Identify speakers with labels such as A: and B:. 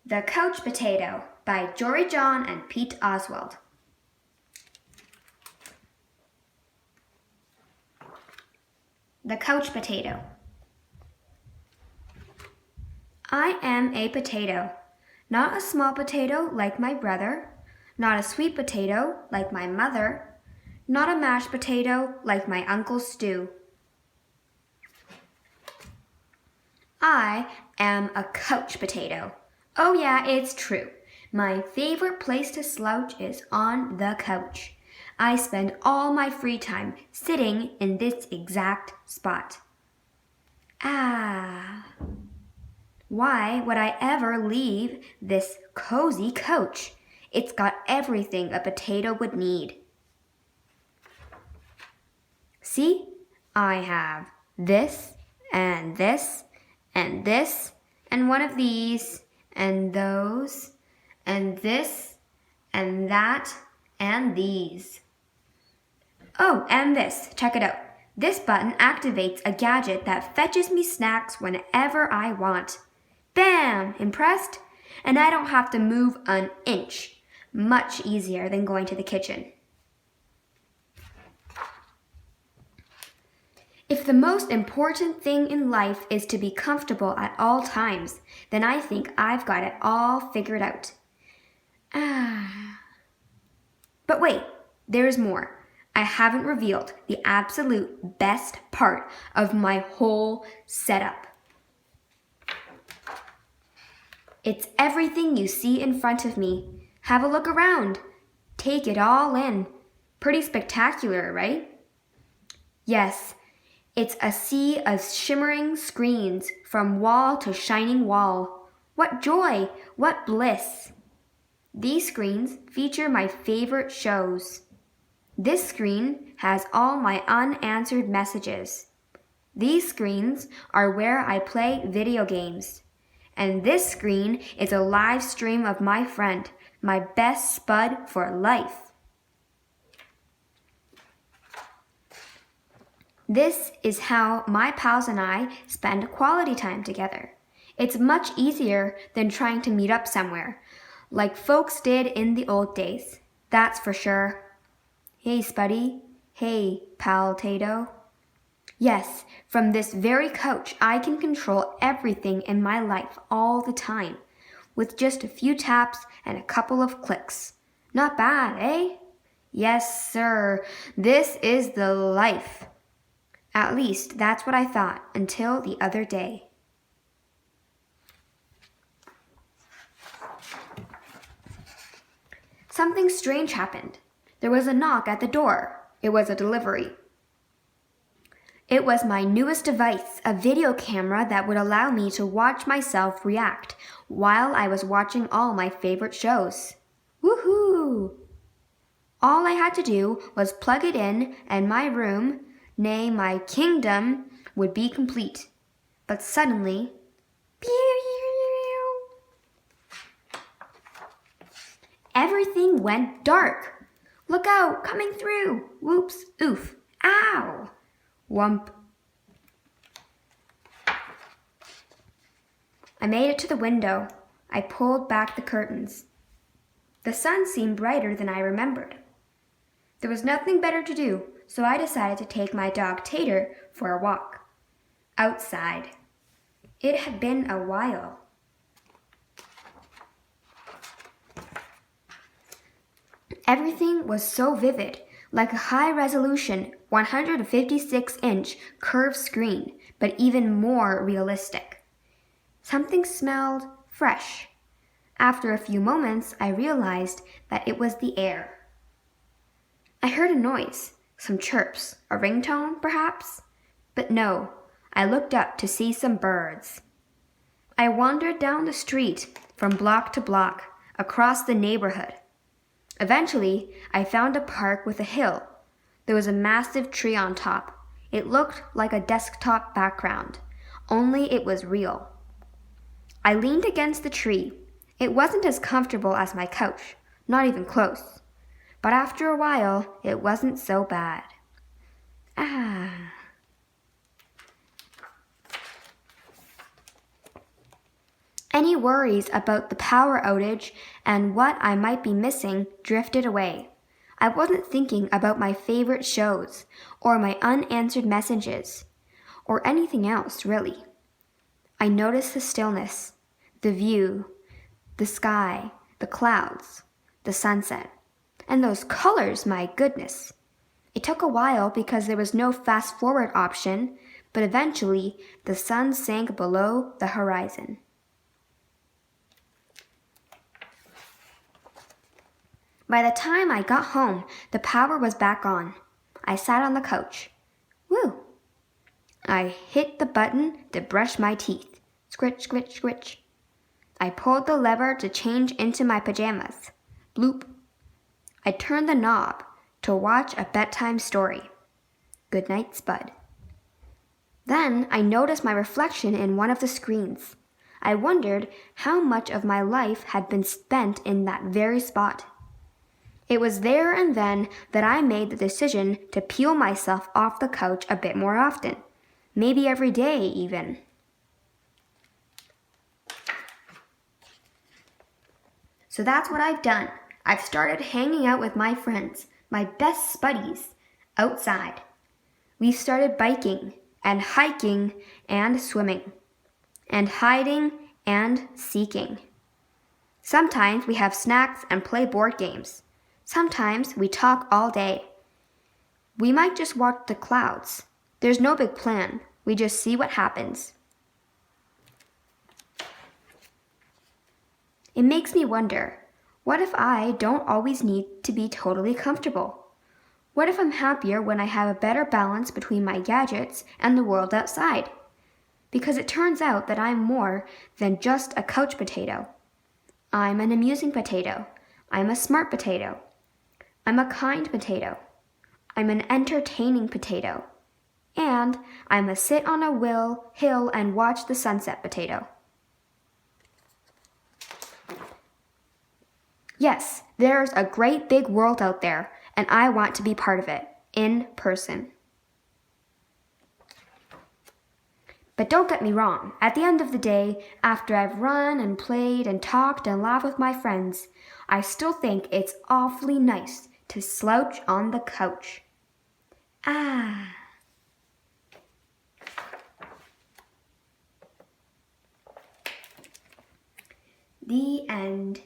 A: The Couch Potato by Jory John and Pete Oswald. The Couch Potato. I am a potato, not a small potato like my brother, not a sweet potato like my mother, not a mashed potato like my Uncle Stu. I am a couch potato. Oh yeah, it's true. My favorite place to slouch is on the couch. I spend all my free time sitting in this exact spot. Why would I ever leave this cozy couch? It's got everything a potato would need. See, I have this, and this, and this, and one of these, and those, and this, and that, and these. Oh, and this, check it out. This button activates a gadget that fetches me snacks whenever I want. Bam! Impressed? And I don't have to move an inch. Much easier than going to the kitchen. If the most important thing in life is to be comfortable at all times, then I think I've got it all figured out. But wait, there's more. I haven't revealed the absolute best part of my whole setup. It's everything you see in front of me. Have a look around. Take it all in. Pretty spectacular, right? Yes, it's a sea of shimmering screens from wall to shining wall. What joy! What bliss! These screens feature my favorite shows. This screen has all my unanswered messages. These screens are where I play video games. And this screen is a live stream of my friend, my best spud for life. This is how my pals and I spend quality time together. It's much easier than trying to meet up somewhere, like folks did in the old days. That's for sure. Hey, Spuddy. Hey, pal-tato. Yes, from this very couch, I can control everything in my life all the time, with just a few taps and a couple of clicks. Not bad, eh? Yes, sir. This is the life. At least that's what I thought until the other day. Something strange happened. There was a knock at the door. It was a delivery. It was my newest device, a video camera that would allow me to watch myself react while I was watching all my favorite shows. Woohoo! All I had to do was plug it in and my room, nay, my kingdom, would be complete. But suddenly, everything went dark. Look out, coming through. Whoops, oof, ow. Whump. I made it to the window. I pulled back the curtains. The sun seemed brighter than I remembered. There was nothing better to do, so I decided to take my dog Tater for a walk. Outside. It had been a while. Everything was so vivid, like a high-resolution 156-inch curved screen, but even more realistic. Something smelled fresh. After a few moments, I realized that it was the air. I heard a noise, some chirps, a ringtone, perhaps? But no, I looked up to see some birds. I wandered down the street, from block to block, across the neighborhood. Eventually, I found a park with a hill. There was a massive tree on top. It looked like a desktop background, only it was real. I leaned against the tree. It wasn't as comfortable as my couch, not even close. But after a while, it wasn't so bad. Any worries about the power outage and what I might be missing drifted away. I wasn't thinking about my favorite shows, or my unanswered messages, or anything else, really. I noticed the stillness, the view, the sky, the clouds, the sunset. And those colors, my goodness. It took a while because there was no fast forward option, but eventually the sun sank below the horizon. By the time I got home, the power was back on. I sat on the couch. Woo! I hit the button to brush my teeth. Scritch, scritch, scritch. I pulled the lever to change into my pajamas. Bloop. I turned the knob to watch a bedtime story. Good night, Spud. Then I noticed my reflection in one of the screens. I wondered how much of my life had been spent in that very spot. It was there and then that I made the decision to peel myself off the couch a bit more often. Maybe every day, even. So that's what I've done. I've started hanging out with my friends, my best buddies, outside. We've started biking and hiking and swimming and hiding and seeking. Sometimes we have snacks and play board games. Sometimes we talk all day. We might just watch the clouds. There's no big plan. We just see what happens. It makes me wonder, what if I don't always need to be totally comfortable? What if I'm happier when I have a better balance between my gadgets and the world outside? Because it turns out that I'm more than just a couch potato. I'm an amusing potato. I'm a smart potato. I'm a kind potato. I'm an entertaining potato. And I'm a sit on a hill and watch the sunset potato. Yes, there's a great big world out there, and I want to be part of it, in person. But don't get me wrong, at the end of the day, after I've run and played and talked and laughed with my friends, I still think it's awfully nice to slouch on the couch. Ah. The end.